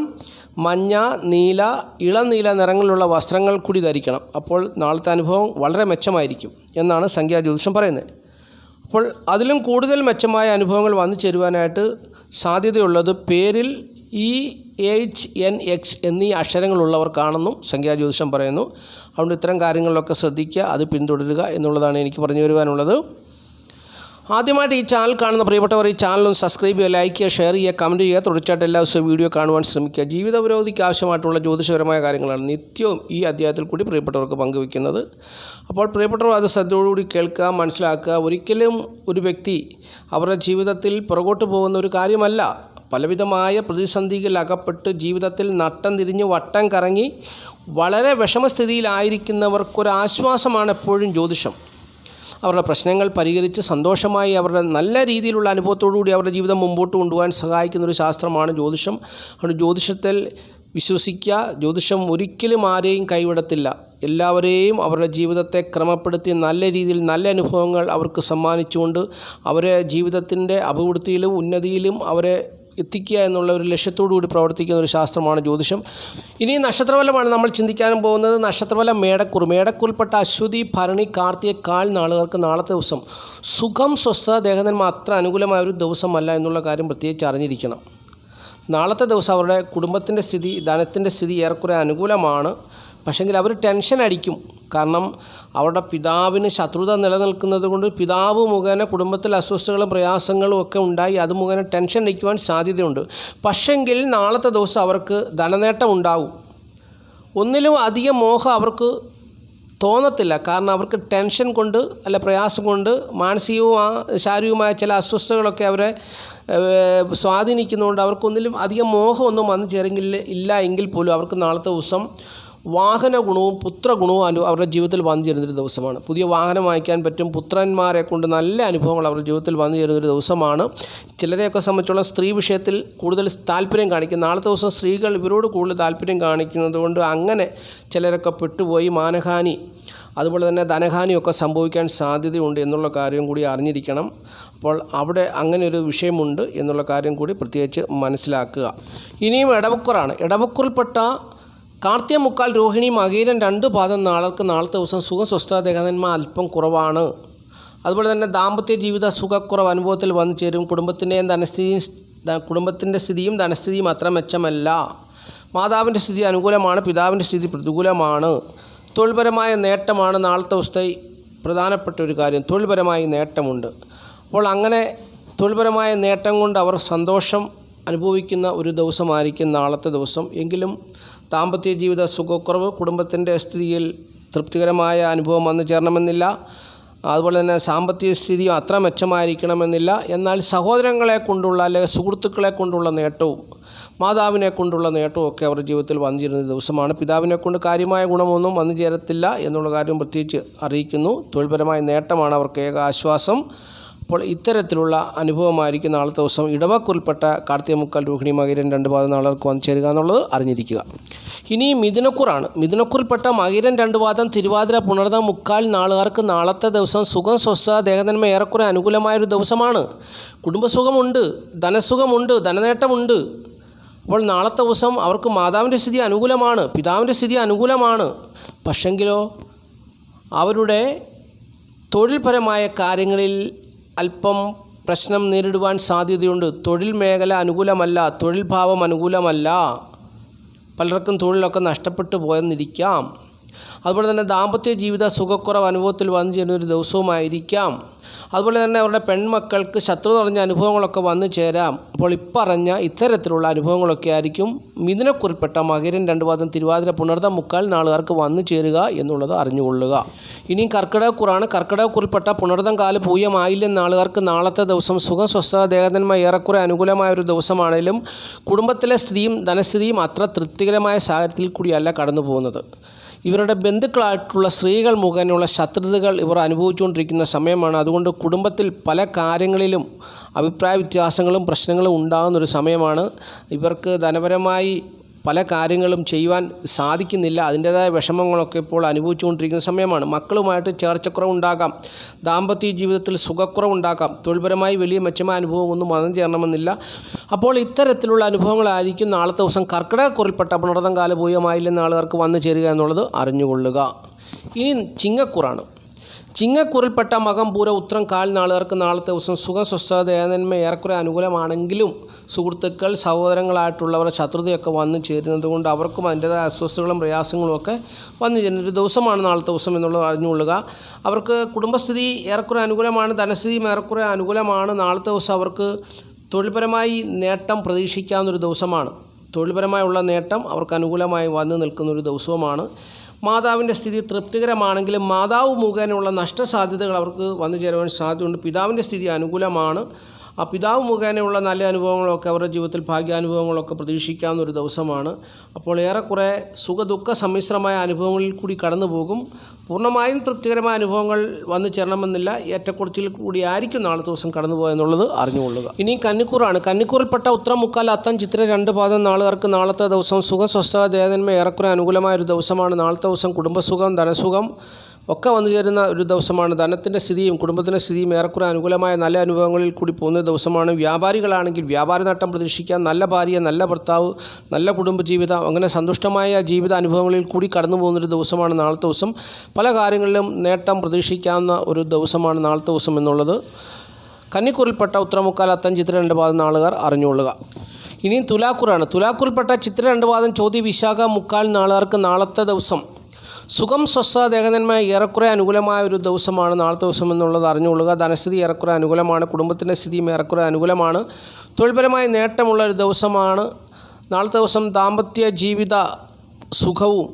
മഞ്ഞ, നീല, ഇളനീല നിറങ്ങളിലുള്ള വസ്ത്രങ്ങൾ കൂടി ധരിക്കണം. അപ്പോൾ നാളത്തെ അനുഭവം വളരെ മെച്ചമായിരിക്കും എന്നാണ് സംഖ്യാജ്യോതിഷം പറയുന്നത്. അപ്പോൾ അതിലും കൂടുതൽ മെച്ചമായ അനുഭവങ്ങൾ വന്നു ചേരുവാനായിട്ട് സാധ്യതയുള്ളത് പേരിൽ EHNX എന്നീ അക്ഷരങ്ങളുള്ളവർക്കാണെന്നും സംഖ്യാജ്യോതിഷം പറയുന്നു. അതുകൊണ്ട് ഇത്തരം കാര്യങ്ങളിലൊക്കെ ശ്രദ്ധിക്കുക, അത് പിന്തുടരുക എന്നുള്ളതാണ് എനിക്ക് പറഞ്ഞു വരുവാനുള്ളത്. ആദ്യമായിട്ട് ഈ ചാനൽ കാണുന്ന പ്രിയപ്പെട്ടവർ ഈ ചാനലൊന്ന് സബ്സ്ക്രൈബ് ചെയ്യുക, ലൈക്ക് ചെയ്യുക, ഷെയർ ചെയ്യുക, കമൻറ്റ് ചെയ്യുക. തുടർച്ചയായിട്ട് എല്ലാ ദിവസവും വീഡിയോ കാണുവാൻ ശ്രമിക്കുക. ജീവിത പുരോഗതിക്ക് ആവശ്യമായിട്ടുള്ള ജ്യോതിഷപരമായ കാര്യങ്ങളാണ് നിത്യവും ഈ അധ്യായത്തിൽ കൂടി പ്രിയപ്പെട്ടവർക്ക് പങ്കുവയ്ക്കുന്നത്. അപ്പോൾ പ്രിയപ്പെട്ടവർ അത് ശ്രദ്ധയോടുകൂടി കേൾക്കുക, മനസ്സിലാക്കുക. ഒരിക്കലും ഒരു വ്യക്തി അവരുടെ ജീവിതത്തിൽ പുറകോട്ട് പോകുന്ന ഒരു കാര്യമല്ല. പലവിധമായ പ്രതിസന്ധികൾ അകപ്പെട്ട് ജീവിതത്തിൽ നട്ടം തിരിഞ്ഞ് വട്ടം കറങ്ങി വളരെ വിഷമസ്ഥിതിയിലായിരിക്കുന്നവർക്കൊരാശ്വാസമാണ് എപ്പോഴും ജ്യോതിഷം. അവരുടെ പ്രശ്നങ്ങൾ പരിഹരിച്ച് സന്തോഷമായി അവരുടെ നല്ല രീതിയിലുള്ള അനുഭവത്തോടുകൂടി അവരുടെ ജീവിതം മുമ്പോട്ട് കൊണ്ടുപോകാൻ സഹായിക്കുന്നൊരു ശാസ്ത്രമാണ് ജ്യോതിഷം. അതുകൊണ്ട് ജ്യോതിഷത്തിൽ വിശ്വസിക്കുക. ജ്യോതിഷം ഒരിക്കലും ആരെയും കൈവിടത്തില്ല. എല്ലാവരെയും അവരുടെ ജീവിതത്തെ ക്രമപ്പെടുത്തി നല്ല രീതിയിൽ നല്ല അനുഭവങ്ങൾ അവർക്ക് സമ്മാനിച്ചുകൊണ്ട് അവരെ ജീവിതത്തിൻ്റെ അഭിവൃദ്ധിയിലും ഉന്നതിയിലും അവരെ എത്തിക്കുക എന്നുള്ള ഒരു ലക്ഷ്യത്തോടു കൂടി പ്രവർത്തിക്കുന്ന ഒരു ശാസ്ത്രമാണ് ജ്യോതിഷം. ഇനി നക്ഷത്രഫലമാണ് നമ്മൾ ചിന്തിക്കാനും പോകുന്നത്. നക്ഷത്രഫലം മേടക്കൂറിൽപ്പെട്ട അശ്വതി, ഭരണി, കാർത്തിക നാളുകാർക്ക് നാളത്തെ ദിവസം സുഖം, സ്വസ്ഥത, ദേഹനന്മ അത്ര അനുകൂലമായ ഒരു ദിവസമല്ല എന്നുള്ള കാര്യം പ്രത്യേകിച്ച് അറിഞ്ഞിരിക്കണം. നാളത്തെ ദിവസം അവരുടെ കുടുംബത്തിൻ്റെ സ്ഥിതി, ധനത്തിൻ്റെ സ്ഥിതി ഏറെക്കുറെ അനുകൂലമാണ്. പക്ഷെങ്കിൽ അവർ ടെൻഷൻ അടിക്കും. കാരണം അവരുടെ പിതാവിന് ശത്രുത നിലനിൽക്കുന്നത് കൊണ്ട് പിതാവ് മുഖേന കുടുംബത്തിൽ അസ്വസ്ഥതകളും പ്രയാസങ്ങളും ഒക്കെ ഉണ്ടായി അത് മുഖേന ടെൻഷൻ അടിക്കുവാൻ സാധ്യതയുണ്ട്. പക്ഷെങ്കിൽ നാളത്തെ ദിവസം അവർക്ക് ധനനേട്ടം ഉണ്ടാകും. ഒന്നിലും അധികം മോഹം അവർക്ക് തോന്നത്തില്ല. കാരണം അവർക്ക് ടെൻഷൻ കൊണ്ട് അല്ല പ്രയാസം കൊണ്ട് മാനസികവും ശാരീരികവുമായ ചില അസ്വസ്ഥതകളൊക്കെ അവരെ സ്വാധീനിക്കുന്നതുകൊണ്ട് അവർക്കൊന്നിലും അധികം മോഹമൊന്നും വന്നു ചേരെങ്കിൽ ഇല്ല എങ്കിൽ പോലും അവർക്ക് നാളത്തെ ദിവസം വാഹന ഗുണവും പുത്രഗുണവും അവരുടെ ജീവിതത്തിൽ വന്നു ചേരുന്നൊരു ദിവസമാണ്. പുതിയ വാഹനം വാങ്ങിക്കാൻ പറ്റും. പുത്രന്മാരെ കൊണ്ട് നല്ല അനുഭവങ്ങൾ അവരുടെ ജീവിതത്തിൽ വന്നു ചേരുന്നൊരു ദിവസമാണ്. ചിലരെയൊക്കെ സംബന്ധിച്ചുള്ള സ്ത്രീ വിഷയത്തിൽ കൂടുതൽ താല്പര്യം കാണിക്കും. നാളത്തെ ദിവസം സ്ത്രീകൾ ഇവരോട് കൂടുതൽ താല്പര്യം കാണിക്കുന്നത് കൊണ്ട് അങ്ങനെ ചിലരൊക്കെ പെട്ടുപോയി മാനഹാനി അതുപോലെ തന്നെ ധനഹാനിയൊക്കെ സംഭവിക്കാൻ സാധ്യതയുണ്ട് എന്നുള്ള കാര്യം കൂടി അറിഞ്ഞിരിക്കണം. അപ്പോൾ അവിടെ അങ്ങനെ ഒരു വിഷയമുണ്ട് എന്നുള്ള കാര്യം കൂടി പ്രത്യേകിച്ച് മനസ്സിലാക്കുക. ഇനിയും ഇടവക്കൂറാണ്. ഇടവക്കൂറിൽപ്പെട്ട കാർത്തിക, മുക്കാൽ, രോഹിണി, മകീരം 2 പാദം നാളത്തെ ദിവസം സുഖം, സ്വസ്ഥത, ദേഹനന്മ അല്പം കുറവാണ്. അതുപോലെ തന്നെ ദാമ്പത്യ ജീവിത സുഖക്കുറവ് അനുഭവത്തിൽ വന്നു ചേരും. കുടുംബത്തിൻ്റെ സ്ഥിതിയും ധനസ്ഥിതിയും അത്ര മെച്ചമല്ല. മാതാവിൻ്റെ സ്ഥിതി അനുകൂലമാണ്, പിതാവിൻ്റെ സ്ഥിതി പ്രതികൂലമാണ്. തൊഴിൽപരമായ നേട്ടമാണ് നാളത്തെ ദിവസത്തെ പ്രധാനപ്പെട്ട ഒരു കാര്യം. തൊഴിൽപരമായ നേട്ടമുണ്ട്. അപ്പോൾ അങ്ങനെ തൊഴിൽപരമായ നേട്ടം കൊണ്ട് അവർ സന്തോഷം അനുഭവിക്കുന്ന ഒരു ദിവസമായിരിക്കും നാളത്തെ ദിവസം. എങ്കിലും ദാമ്പത്യ ജീവിത സുഖക്കുറവ്, കുടുംബത്തിൻ്റെ സ്ഥിതിയിൽ തൃപ്തികരമായ അനുഭവം വന്നു ചേരണമെന്നില്ല. അതുപോലെ തന്നെ സാമ്പത്തിക സ്ഥിതിയും അത്ര മെച്ചമായിരിക്കണമെന്നില്ല. എന്നാൽ സഹോദരങ്ങളെ കൊണ്ടുള്ള അല്ലെങ്കിൽ സുഹൃത്തുക്കളെ കൊണ്ടുള്ള നേട്ടവും മാതാവിനെ കൊണ്ടുള്ള നേട്ടവും ഒക്കെ അവരുടെ ജീവിതത്തിൽ വന്നു ചേരുന്ന ദിവസമാണ്. പിതാവിനെ കൊണ്ട് കാര്യമായ ഗുണമൊന്നും വന്നു ചേരത്തില്ല എന്നുള്ള കാര്യം പ്രത്യേകിച്ച് അറിയിക്കുന്നു. തൊഴിൽപരമായ നേട്ടമാണ് അവർക്ക് ഏക ആശ്വാസം. അപ്പോൾ ഇത്തരത്തിലുള്ള അനുഭവമായിരിക്കും നാളത്തെ ദിവസം ഇടവക്കുറിൽപ്പെട്ട കാർത്തിക മുക്കാൽ രോഹിണി മകീരൻ 2 പാദം നാളുകൾക്ക് വന്നു ചേരുക എന്നുള്ളത് അറിഞ്ഞിരിക്കുക. ഇനി മിഥുനക്കുറാണ്. മിഥുനക്കുറിൽപ്പെട്ട മകീരൻ 2 പാദം തിരുവാതിര പുണർദം മുക്കാൽ നാളുകാർക്ക് നാളത്തെ ദിവസം സുഖം, സ്വസ്ഥത, ദേഹനന്മ ഏറെക്കുറെ അനുകൂലമായൊരു ദിവസമാണ്. കുടുംബസുഖമുണ്ട്, ധനസുഖമുണ്ട്, ധനനേട്ടമുണ്ട്. അപ്പോൾ നാളത്തെ ദിവസം അവർക്ക് മാതാവിൻ്റെ സ്ഥിതി അനുകൂലമാണ്, പിതാവിൻ്റെ സ്ഥിതി അനുകൂലമാണ്. പക്ഷെങ്കിലോ അവരുടെ തൊഴിൽപരമായ കാര്യങ്ങളിൽ അല്പം പ്രശ്നം നേരിടുവാൻ സാധ്യതയുണ്ട്. തൊഴിൽ മേഖല അനുകൂലമല്ല, തൊഴിൽ ഭാവം അനുകൂലമല്ല. പലർക്കും തൊഴിലൊക്കെ നഷ്ടപ്പെട്ടു പോയെന്നിരിക്കാം. അതുപോലെ തന്നെ ദാമ്പത്യ ജീവിത സുഖക്കുറവ് അനുഭവത്തിൽ വന്നു ചേരുന്ന ഒരു ദിവസവുമായിരിക്കാം. അതുപോലെ തന്നെ അവരുടെ പെൺമക്കൾക്ക് ശത്രു നിറഞ്ഞ അനുഭവങ്ങളൊക്കെ വന്നു ചേരാം. അപ്പോൾ ഇപ്പറഞ്ഞ ഇത്തരത്തിലുള്ള അനുഭവങ്ങളൊക്കെ ആയിരിക്കും മിഥുനക്കുറിൽപ്പെട്ട മകീരൻ 2 പാദം തിരുവാതിര പുണർദം മുക്കാൽ നാളുകാർക്ക് വന്നു ചേരുക എന്നുള്ളത് അറിഞ്ഞുകൊള്ളുക. ഇനി കർക്കിടകക്കുറാണ്. കർക്കിടകക്കുറിൽപ്പെട്ട പുണർദം കാല് പൂയമായില്യം നാളുകാർക്ക് നാളത്തെ ദിവസം സുഖം, സ്വസ്ഥത, ദേഹനന്മ ഏറെക്കുറെ അനുകൂലമായ ഒരു ദിവസമാണെങ്കിലും കുടുംബത്തിലെ സ്ഥിതിയും ധനസ്ഥിതിയും അത്ര തൃപ്തികരമായ സാഹചര്യത്തിൽ കൂടിയല്ല കടന്നു പോകുന്നത്. ഇവരുടെ ബന്ധുക്കളായിട്ടുള്ള സ്ത്രീകൾ മുഖേനയുള്ള ശത്രുതകൾ ഇവർ അനുഭവിച്ചുകൊണ്ടിരിക്കുന്ന സമയമാണ്. അതുകൊണ്ട് കുടുംബത്തിൽ പല കാര്യങ്ങളിലും അഭിപ്രായ വ്യത്യാസങ്ങളും പ്രശ്നങ്ങളും ഉണ്ടാകുന്നൊരു സമയമാണ്. ഇവർക്ക് ധനപരമായി പല കാര്യങ്ങളും ചെയ്യുവാൻ സാധിക്കുന്നില്ല. അതിൻ്റേതായ വിഷമങ്ങളൊക്കെ ഇപ്പോൾ അനുഭവിച്ചുകൊണ്ടിരിക്കുന്ന സമയമാണ്. മക്കളുമായിട്ട് ചേർച്ചക്കുറവുണ്ടാകാം, ദാമ്പത്യ ജീവിതത്തിൽ സുഖക്കുറവുണ്ടാകാം, തൊഴിൽപരമായി വലിയ മെച്ചമായ അനുഭവമൊന്നും വന്നു ചേരണമെന്നില്ല. അപ്പോൾ ഇത്തരത്തിലുള്ള അനുഭവങ്ങളായിരിക്കും നാളത്തെ ദിവസം കർക്കിടകക്കുറിൽപ്പെട്ട പുണർദം കാല പൂയമായില്യം നാളുകാർക്ക് വന്നു ചേരുക എന്നുള്ളത് അറിഞ്ഞുകൊള്ളുക. ഇനി ചിങ്ങക്കുറാണ്. ചിങ്ങക്കുറിൽപ്പെട്ട മകം പൂര ഉത്രം കാൽ നാളുകാർക്ക് നാളത്തെ ദിവസം സുഖം, സ്വസ്ഥത, ദേഹനന്മ ഏറെക്കുറെ അനുകൂലമാണെങ്കിലും സുഹൃത്തുക്കൾ, സഹോദരങ്ങളായിട്ടുള്ളവരുടെ ശത്രുതയൊക്കെ വന്നു ചേരുന്നത് കൊണ്ട് അവർക്കും അതിൻ്റേതായ അസ്വസ്ഥതകളും പ്രയാസങ്ങളും ഒക്കെ വന്നു ചേരുന്നൊരു ദിവസമാണ് നാളത്തെ ദിവസം എന്നുള്ളത് അറിഞ്ഞുകൊള്ളുക. അവർക്ക് കുടുംബസ്ഥിതി ഏറെക്കുറെ അനുകൂലമാണ്, ധനസ്ഥിതിയും ഏറെക്കുറെ അനുകൂലമാണ്. നാളത്തെ ദിവസം അവർക്ക് തൊഴിൽപരമായി നേട്ടം പ്രതീക്ഷിക്കാവുന്നൊരു ദിവസമാണ്. തൊഴിൽപരമായുള്ള നേട്ടം അവർക്ക് അനുകൂലമായി വന്നു നിൽക്കുന്നൊരു ദിവസവുമാണ്. മാതാവിൻ്റെ സ്ഥിതി തൃപ്തികരമാണെങ്കിലും മാതാവ് മുഖേനയുള്ള നഷ്ടസാധ്യതകൾ അവർക്ക് വന്നു ചേരുവാൻ സാധ്യതയുണ്ട്. പിതാവിൻ്റെ സ്ഥിതി അനുകൂലമാണ്. ആ പിതാവ് മുഖേനയുള്ള നല്ല അനുഭവങ്ങളൊക്കെ അവരുടെ ജീവിതത്തിൽ ഭാഗ്യാനുഭവങ്ങളൊക്കെ പ്രതീക്ഷിക്കാവുന്ന ഒരു ദിവസമാണ്. അപ്പോൾ ഏറെക്കുറെ സുഖദുഃഖ സമ്മിശ്രമായ അനുഭവങ്ങളിൽ കൂടി കടന്നു പോകും. പൂർണ്ണമായും തൃപ്തികരമായ അനുഭവങ്ങൾ വന്നു ചേരണമെന്നില്ല. ഏറ്റക്കുറച്ചിൽ കൂടി ആയിരിക്കും നാളത്തെ ദിവസം കടന്നു പോയെന്നുള്ളത് അറിഞ്ഞുകൊള്ളുക. ഇനി കന്നിക്കൂറാണ്. കന്നിക്കൂറിൽപ്പെട്ട ഉത്രം മുക്കാൽ അത്തം ചിത്ര 2 പാദം നാളുകാർക്ക് നാളത്തെ ദിവസം സുഖം, സ്വസ്ഥത, ദേഹനന്മ ഏറെക്കുറെ അനുകൂലമായ ഒരു ദിവസമാണ്. നാളത്തെ ദിവസം കുടുംബസുഖം, ധനസുഖം ഒക്കെ വന്നു ചേരുന്ന ഒരു ദിവസമാണ്. ധനത്തിൻ്റെ സ്ഥിതിയും കുടുംബത്തിൻ്റെ സ്ഥിതിയും ഏറെക്കുറെ അനുകൂലമായ നല്ല അനുഭവങ്ങളിൽ കൂടി പോകുന്ന ദിവസമാണ്. വ്യാപാരികളാണെങ്കിൽ വ്യാപാര നേട്ടം പ്രതീക്ഷിക്കാം. നല്ല ഭാര്യ, നല്ല ഭർത്താവ്, നല്ല കുടുംബജീവിതം, അങ്ങനെ സന്തുഷ്ടമായ ജീവിത അനുഭവങ്ങളിൽ കൂടി കടന്നു പോകുന്നൊരു ദിവസമാണ് നാളത്തെ ദിവസം. പല കാര്യങ്ങളിലും നേട്ടം പ്രതീക്ഷിക്കാവുന്ന ഒരു ദിവസമാണ് നാളത്തെ ദിവസം എന്നുള്ളത് കന്നിക്കൂറിൽപ്പെട്ട ഉത്തരമുക്കാൽ അത്തം ചിത്ര 2 പാദം നാളുകാർ അറിഞ്ഞുകൊള്ളുക. ഇനിയും തുലാക്കൂറാണ്. തുലാക്കൂറിൽപ്പെട്ട ചിത്ര 2 പാദം ചോതി വിശാഖ മുക്കാൽ നാളുകാർക്ക് നാളത്തെ ദിവസം സുഖം, സ്വസ്ഥ, ദേഹനന്മ ഏറെക്കുറെ അനുകൂലമായ ഒരു ദിവസമാണ് നാളത്തെ ദിവസം എന്നുള്ളത് അറിഞ്ഞുകൊള്ളുക. ധനസ്ഥിതി ഏറെക്കുറെ അനുകൂലമാണ്, കുടുംബത്തിൻ്റെ സ്ഥിതിയും ഏറെക്കുറെ അനുകൂലമാണ്. തൊഴിൽപരമായ നേട്ടമുള്ള ഒരു ദിവസമാണ് നാളത്തെ ദിവസം. ദാമ്പത്യ ജീവിത സുഖവും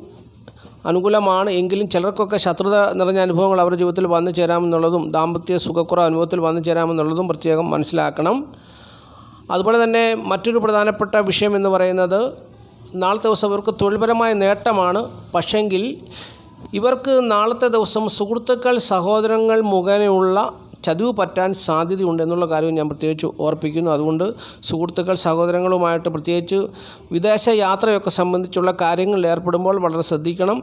അനുകൂലമാണ്. എങ്കിലും ചിലർക്കൊക്കെ ശത്രുത നിറഞ്ഞ അനുഭവങ്ങൾ അവരുടെ ജീവിതത്തിൽ വന്നു ചേരാമെന്നുള്ളതും ദാമ്പത്യ സുഖക്കുറവ് അനുഭവത്തിൽ വന്നു ചേരാമെന്നുള്ളതും പ്രത്യേകം മനസ്സിലാക്കണം. അതുപോലെ തന്നെ മറ്റൊരു പ്രധാനപ്പെട്ട വിഷയം എന്ന് പറയുന്നത് നാളത്തെ ദിവസം ഇവർക്ക് തൊഴിൽപരമായ നേട്ടമാണ്. പക്ഷെങ്കിൽ ഇവർക്ക് നാളത്തെ ദിവസം സുഹൃത്തുക്കൾ, സഹോദരങ്ങൾ മുഖേനയുള്ള ചതിവ് പറ്റാൻ സാധ്യതയുണ്ട് എന്നുള്ള കാര്യം ഞാൻ പ്രത്യേകിച്ച് ഓർപ്പിക്കുന്നു. അതുകൊണ്ട് സുഹൃത്തുക്കൾ, സഹോദരങ്ങളുമായിട്ട് പ്രത്യേകിച്ച് വിദേശ യാത്രയൊക്കെ സംബന്ധിച്ചുള്ള കാര്യങ്ങളിൽ ഏർപ്പെടുമ്പോൾ വളരെ ശ്രദ്ധിക്കണം.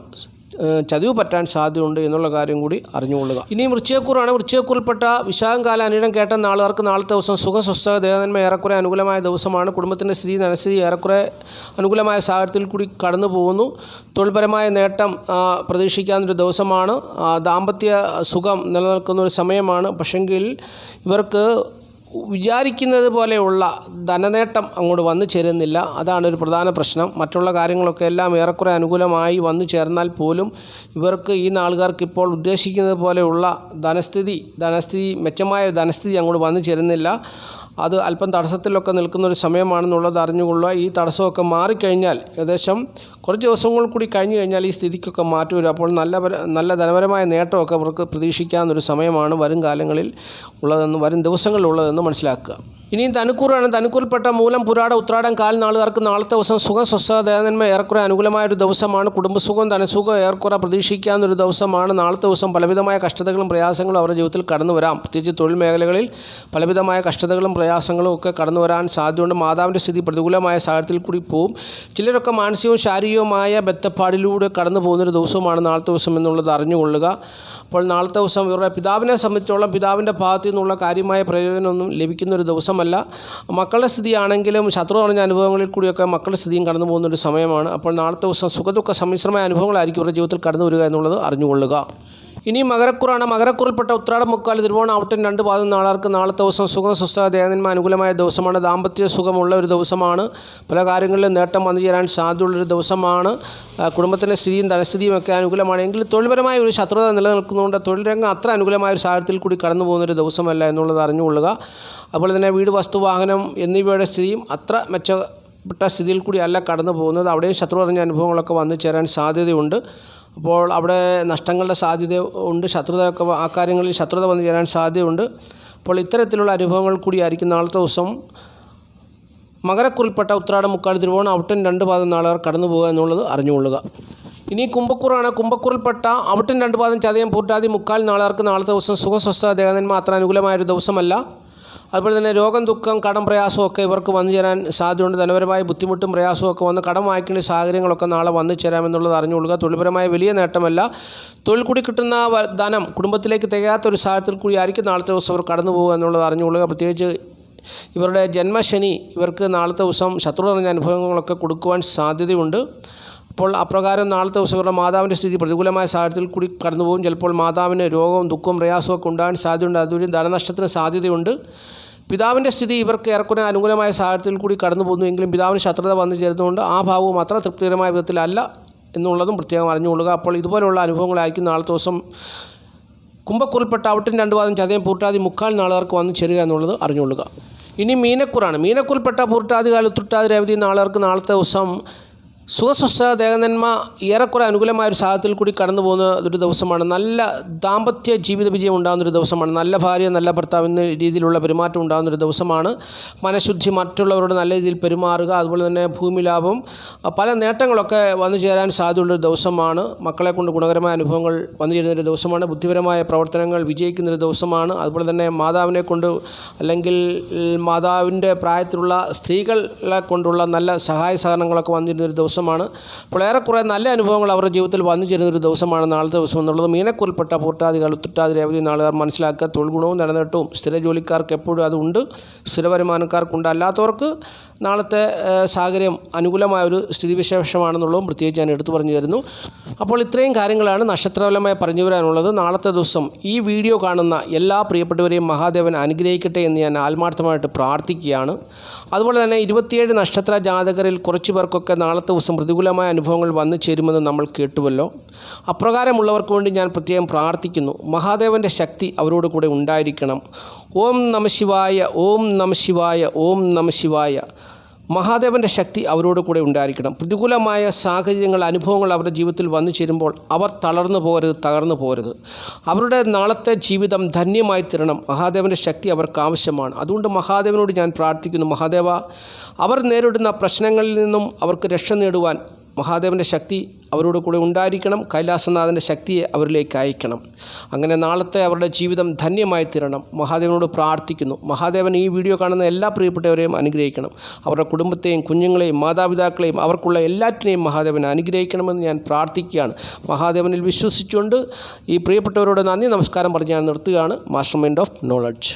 ചതിവ് പറ്റാൻ സാധ്യതയുണ്ട് എന്നുള്ള കാര്യം കൂടി അറിഞ്ഞുകൊള്ളുക. ഇനി വൃശ്ചികക്കൂറാണ്. വൃശ്ചികക്കൂറിൽപ്പെട്ട വിശാഖം കാല അനിഴം കേട്ട നാളുകാർക്ക് നാളത്തെ ദിവസം സുഖം, സ്വസ്ഥത, ദേഹനന്മ ഏറെക്കുറെ അനുകൂലമായ ദിവസമാണ്. കുടുംബത്തിൻ്റെ സ്ഥിതി, ധനസ്ഥിതി ഏറെക്കുറെ അനുകൂലമായ സാഹചര്യത്തിൽ കൂടി കടന്നു പോകുന്നു. തൊഴിൽപരമായ നേട്ടം പ്രതീക്ഷിക്കാവുന്നൊരു ദിവസമാണ്. ദാമ്പത്യ സുഖം നിലനിൽക്കുന്ന ഒരു സമയമാണ്. പക്ഷെങ്കിൽ ഇവർക്ക് വിചാരിക്കുന്നത് പോലെയുള്ള ധനനേട്ടം അങ്ങോട്ട് വന്നു ചേരുന്നില്ല. അതാണ് ഒരു പ്രധാന പ്രശ്നം. മറ്റുള്ള കാര്യങ്ങളൊക്കെ എല്ലാം ഏറെക്കുറെ അനുകൂലമായി വന്നു ചേർന്നാൽ പോലും ഇവർക്ക് ഈ നാളുകാർക്ക് ഇപ്പോൾ ഉദ്ദേശിക്കുന്നത് പോലെയുള്ള ധനസ്ഥിതി മെച്ചമായ ധനസ്ഥിതി അങ്ങോട്ട് വന്നു ചേരുന്നില്ല. അത് അല്പം തടസ്സത്തിലൊക്കെ നിൽക്കുന്നൊരു സമയമാണെന്നുള്ളത് അറിഞ്ഞുകൊള്ളുക. ഈ തടസ്സമൊക്കെ മാറിക്കഴിഞ്ഞാൽ ഏകദേശം കുറച്ച് ദിവസങ്ങൾ കൂടി കഴിഞ്ഞ് കഴിഞ്ഞാൽ ഈ സ്ഥിതിക്കൊക്കെ മാറ്റി വരും. അപ്പോൾ നല്ല ധനപരമായ നേട്ടമൊക്കെ അവർക്ക് പ്രതീക്ഷിക്കാവുന്നൊരു സമയമാണ് വരും കാലങ്ങളിൽ ഉള്ളതെന്ന്, വരും ദിവസങ്ങളിലുള്ളതെന്ന് മനസ്സിലാക്കുക. ഇനിയും ധനുക്കൂറാണ്. ധനുക്കൂറിൽപ്പെട്ട മൂലം, പുരാട, ഉത്രാടം കാൽ നാളുകാർക്ക് നാളത്തെ ദിവസം സുഖം, സ്വസ്ഥത, ദേഹനന്മ ഏറെക്കുറെ അനുകൂലമായൊരു ദിവസമാണ്. കുടുംബസുഖവും ധനസുഖവും ഏറെക്കുറെ പ്രതീക്ഷിക്കാവുന്നൊരു ദിവസമാണ്. നാളത്തെ ദിവസം പലവിധമായ കഷ്ടതകളും പ്രയാസങ്ങളും അവരുടെ ജീവിതത്തിൽ കടന്നു വരാം. പ്രത്യേകിച്ച് തൊഴിൽ മേഖലകളിൽ പലവിധമായ കഷ്ടതകളും പ്രയാസങ്ങളും ഒക്കെ കടന്നു വരാൻ സാധ്യതയുണ്ട്. മാതാവിൻ്റെ സ്ഥിതി പ്രതികൂലമായ സാഹചര്യത്തിൽ കൂടി പോവും. ചിലരൊക്കെ മാനസികവും ശാരീരികവുമായ ബന്ധപ്പാടിലൂടെ കടന്നു പോകുന്നൊരു ദിവസമാണ് നാളത്തെ ദിവസം എന്നുള്ളത് അറിഞ്ഞുകൊള്ളുക. അപ്പോൾ നാളത്തെ ദിവസം ഇവരുടെ പിതാവിനെ സംബന്ധിച്ചോളം പിതാവിൻ്റെ ഭാഗത്തു നിന്നുള്ള കാര്യമായ പ്രയോജനമൊന്നും ലഭിക്കുന്നൊരു ദിവസമല്ല. മക്കളുടെ സ്ഥിതിയാണെങ്കിലും ശത്രു പറഞ്ഞ അനുഭവങ്ങളിൽ കൂടിയൊക്കെ മക്കളുടെ സ്ഥിതിയും കടന്നു പോകുന്നൊരു സമയമാണ്. അപ്പോൾ നാളത്തെ ദിവസം സുഖദുഃഖ സമ്മിശ്രമായ അനുഭവങ്ങളായിരിക്കും ഇവരുടെ ജീവിതത്തിൽ കടന്നു വരിക എന്നുള്ളത് അറിഞ്ഞുകൊള്ളുക. ഇനി മകരക്കൂറാണ്. മകരക്കൂറിൽപ്പെട്ട ഉത്രാടം, മുക്കാൽ, തിരുവോണം, ഔട്ടൻ 2 പാദം നാളുകാർക്ക് നാളത്തെ ദിവസം സുഖം, സ്വസ്ഥത, ദേഹനന്മ അനുകൂലമായ ദിവസമാണ്. ദാമ്പത്യ സുഖമുള്ള ഒരു ദിവസമാണ്. പല കാര്യങ്ങളിലും നേട്ടം വന്നു ചേരാൻ സാധ്യതയുള്ളൊരു ദിവസമാണ്. കുടുംബത്തിൻ്റെ സ്ഥിതിയും ധനസ്ഥിതിയും ഒക്കെ അനുകൂലമാണ്. എങ്കിലും തൊഴിൽപരമായ ഒരു ശത്രുത നിലനിൽക്കുന്നതുകൊണ്ട് തൊഴിൽ രംഗം അത്ര അനുകൂലമായ ഒരു സാഹചര്യത്തിൽ കൂടി കടന്നു പോകുന്നൊരു ദിവസമല്ല എന്നുള്ളത് അറിഞ്ഞുകൊള്ളുക. അതുപോലെ തന്നെ വീട്, വസ്തു, വാഹനം എന്നിവയുടെ സ്ഥിതിയും അത്ര മെച്ചപ്പെട്ട സ്ഥിതിയിൽ കൂടി അല്ല കടന്നു പോകുന്നത്. അവിടെയും ശത്രു പറഞ്ഞ അനുഭവങ്ങളൊക്കെ വന്നു ചേരാൻ സാധ്യതയുണ്ട്. അപ്പോൾ അവിടെ നഷ്ടങ്ങളുടെ സാധ്യത ഉണ്ട്. ശത്രുതയൊക്കെ ആ കാര്യങ്ങളിൽ ശത്രുത വന്നു ചേരാൻ സാധ്യതയുണ്ട്. അപ്പോൾ ഇത്തരത്തിലുള്ള അനുഭവങ്ങൾ കൂടിയായിരിക്കും നാളത്തെ ദിവസം മകരക്കുറിൽപ്പെട്ട ഉത്രാടം, മുക്കാൽ, തിരുവോണം, ഔട്ടൻ 2 പാദം നാളുകാർ കടന്നു പോകുക എന്നുള്ളത് അറിഞ്ഞുകൊള്ളുക. ഇനി കുംഭക്കൂറാണ്. കുംഭക്കൂറിൽപ്പെട്ട ഔട്ടൻ 2 പാദം, ചതയം, പൂർട്ടാതി, മുക്കാൽ നാളുകാർക്ക് നാളത്തെ ദിവസം സുഖം, സ്വസ്ഥത, ദേഹനന്മ അത്ര അനുകൂലമായൊരു ദിവസമല്ല. അതുപോലെ തന്നെ രോഗം, ദുഃഖം, കടം, പ്രയാസവും ഒക്കെ ഇവർക്ക് വന്നു ചേരാൻ സാധ്യതയുണ്ട്. ധനപരമായ ബുദ്ധിമുട്ടും പ്രയാസവും ഒക്കെ വന്ന് കടം വാങ്ങിക്കേണ്ട സാഹചര്യങ്ങളൊക്കെ നാളെ വന്നു ചേരാമെന്നുള്ളത് അറിഞ്ഞുകൊള്ളുക. തൊഴിൽപരമായ വലിയ നേട്ടമല്ല. തൊഴിൽ കൂടി കിട്ടുന്ന ധനം കുടുംബത്തിലേക്ക് തികയാത്തൊരു സാഹചര്യത്തിൽ കൂടി ആയിരിക്കും നാളത്തെ ദിവസം അവർ കടന്നു പോകുക എന്നുള്ളത് അറിഞ്ഞുകൊള്ളുക. പ്രത്യേകിച്ച് ഇവരുടെ ജന്മശനി ഇവർക്ക് നാളത്തെ ദിവസം ശത്രു നിറഞ്ഞ അനുഭവങ്ങളൊക്കെ കൊടുക്കുവാൻ സാധ്യതയുണ്ട്. അപ്പോൾ അപ്രകാരം നാളത്തെ ദിവസം ഇവരുടെ മാതാവിൻ്റെ സ്ഥിതി പ്രതികൂലമായ സാഹചര്യത്തിൽ കൂടി കടന്നു പോകും. ചിലപ്പോൾ മാതാവിന് രോഗവും ദുഃഖവും പ്രയാസവും ഒക്കെ ഉണ്ടാകാൻ സാധ്യതയുണ്ട്. അതുവഴി ധനനഷ്ടത്തിന് സാധ്യതയുണ്ട്. പിതാവിൻ്റെ സ്ഥിതി ഇവർക്ക് ഏറെക്കുറെ അനുകൂലമായ സാഹചര്യത്തിൽ കൂടി കടന്നു പോകുന്നു. എങ്കിലും പിതാവിന് ശത്രുത വന്നു ചേരുന്നതുകൊണ്ട് ആ ഭാവവും അത്ര തൃപ്തികരമായ വിധത്തിലല്ല എന്നുള്ളതും പ്രത്യേകം അറിഞ്ഞുകൊള്ളുക. അപ്പോൾ ഇതുപോലുള്ള അനുഭവങ്ങളായിരിക്കും നാളത്തെ ദിവസം കുംഭക്കൂറിൽപ്പെട്ട ഔട്ടൻ 2 പാദം, ചതയം, പൂർട്ടാതി, മുക്കാൽ നാളുകാർക്ക് വന്നു ചേരുക എന്നുള്ളത് അറിഞ്ഞുകൊള്ളുക. ഇനി മീനക്കൂറാണ്. മീനക്കൂറിൽപ്പെട്ട പൂർട്ടാതി, കാൽ, ഉത്രട്ടാതി, രേവതി നാളുകാർക്ക് നാളത്തെ ദിവസം സുഖസ്വസ്ഥ, ദേഹനന്മ ഏറെക്കുറെ അനുകൂലമായൊരു സാഹചര്യത്തിൽ കൂടി കടന്നു പോകുന്ന ഒരു ദിവസമാണ്. നല്ല ദാമ്പത്യ ജീവിത വിജയം ഉണ്ടാകുന്നൊരു ദിവസമാണ്. നല്ല ഭാര്യ, നല്ല ഭർത്താവ് എന്ന രീതിയിലുള്ള പെരുമാറ്റം ഉണ്ടാകുന്നൊരു ദിവസമാണ്. മനഃശുദ്ധി, മറ്റുള്ളവരോട് നല്ല രീതിയിൽ പെരുമാറുക, അതുപോലെ തന്നെ ഭൂമി ലാഭം, പല നേട്ടങ്ങളൊക്കെ വന്നു ചേരാൻ സാധ്യതയുള്ളൊരു ദിവസമാണ്. മക്കളെ കൊണ്ട് ഗുണകരമായ അനുഭവങ്ങൾ വന്നു ചേരുന്നൊരു ദിവസമാണ്. ബുദ്ധിപരമായ പ്രവർത്തനങ്ങൾ വിജയിക്കുന്നൊരു ദിവസമാണ്. അതുപോലെ തന്നെ മാതാവിനെ കൊണ്ട് അല്ലെങ്കിൽ മാതാവിൻ്റെ പ്രായത്തിലുള്ള സ്ത്രീകളെ കൊണ്ടുള്ള നല്ല സഹായ സഹകരണങ്ങളൊക്കെ വന്നിരുന്നൊരു ദിവസമാണ്. അപ്പോൾ ഏറെക്കുറെ നല്ല അനുഭവങ്ങൾ അവരുടെ ജീവിതത്തിൽ വന്നു ചേരുന്നൊരു ദിവസമാണ് നാളത്തെ ദിവസം എന്നുള്ളത് മീനക്കൂറിൽപ്പെട്ട പൂർട്ടാതികൾ, ഉത്രട്ടാതി, രേവതി നാളുകാർ മനസ്സിലാക്കുക. തൊഴിൽ ഗുണവും ധനനേട്ടവും സ്ഥിര ജോലിക്കാർക്ക് എപ്പോഴും അതുണ്ട്. സ്ഥിര വരുമാനക്കാർക്കുണ്ട്. അല്ലാത്തവർക്ക് നാളത്തെ സാഹചര്യം അനുകൂലമായ ഒരു സ്ഥിതിവിശേഷമാണെന്നുള്ളതും പ്രത്യേകിച്ച് ഞാൻ എടുത്തു പറഞ്ഞു തരുന്നു. അപ്പോൾ ഇത്രയും കാര്യങ്ങളാണ് നക്ഷത്രഫലമായി പറഞ്ഞു വരാനുള്ളത്. നാളത്തെ ദിവസം ഈ വീഡിയോ കാണുന്ന എല്ലാ പ്രിയപ്പെട്ടവരെയും മഹാദേവൻ അനുഗ്രഹിക്കട്ടെ എന്ന് ഞാൻ ആത്മാർത്ഥമായിട്ട് പ്രാർത്ഥിക്കുകയാണ്. അതുപോലെ തന്നെ 27 നക്ഷത്ര ജാതകരിൽ കുറച്ച് പേർക്കൊക്കെ നാളത്തെ ദിവസം പ്രതികൂലമായ അനുഭവങ്ങൾ വന്നു ചേരുമെന്ന് നമ്മൾ കേട്ടുവല്ലോ. അപ്രകാരമുള്ളവർക്ക് വേണ്ടി ഞാൻ പ്രത്യേകം പ്രാർത്ഥിക്കുന്നു. മഹാദേവൻ്റെ ശക്തി അവരോട് കൂടെ ഉണ്ടായിരിക്കണം. ഓം നമഃശിവായ, ഓം നമഃശിവായ, ഓം നമഃശിവായ. മഹാദേവൻ്റെ ശക്തി അവരോട് കൂടെ ഉണ്ടായിരിക്കണം. പ്രതികൂലമായ സാഹചര്യങ്ങൾ, അനുഭവങ്ങൾ അവരുടെ ജീവിതത്തിൽ വന്നു ചേരുമ്പോൾ അവർ തളർന്നു പോകരുത്, തകർന്നു പോകരുത്. അവരുടെ നാളത്തെ ജീവിതം ധന്യമായി തീരണം. മഹാദേവൻ്റെ ശക്തി അവർക്ക് ആവശ്യമാണ്. അതുകൊണ്ട് മഹാദേവനോട് ഞാൻ പ്രാർത്ഥിക്കുന്നു. മഹാദേവ, അവർ നേരിടുന്ന പ്രശ്നങ്ങളിൽ നിന്നും അവർക്ക് രക്ഷ നേടുവാൻ മഹാദേവൻ്റെ ശക്തി അവരോട് കൂടെ ഉണ്ടായിരിക്കണം. കൈലാസനാഥൻ്റെ ശക്തിയെ അവരിലേക്ക് അയക്കണം. അങ്ങനെ നാളത്തെ അവരുടെ ജീവിതം ധന്യമായി തീരണം. മഹാദേവനോട് പ്രാർത്ഥിക്കുന്നു. മഹാദേവൻ ഈ വീഡിയോ കാണുന്ന എല്ലാ പ്രിയപ്പെട്ടവരെയും അനുഗ്രഹിക്കണം. അവരുടെ കുടുംബത്തെയും കുഞ്ഞുങ്ങളെയും മാതാപിതാക്കളെയും അവർക്കുള്ള എല്ലാറ്റിനെയും മഹാദേവൻ അനുഗ്രഹിക്കണമെന്ന് ഞാൻ പ്രാർത്ഥിക്കുകയാണ്. മഹാദേവനിൽ വിശ്വസിച്ചുകൊണ്ട് ഈ പ്രിയപ്പെട്ടവരോട് നന്ദി നമസ്കാരം പറഞ്ഞ് ഞാൻ നിർത്തുകയാണ്. Master mind of knowledge.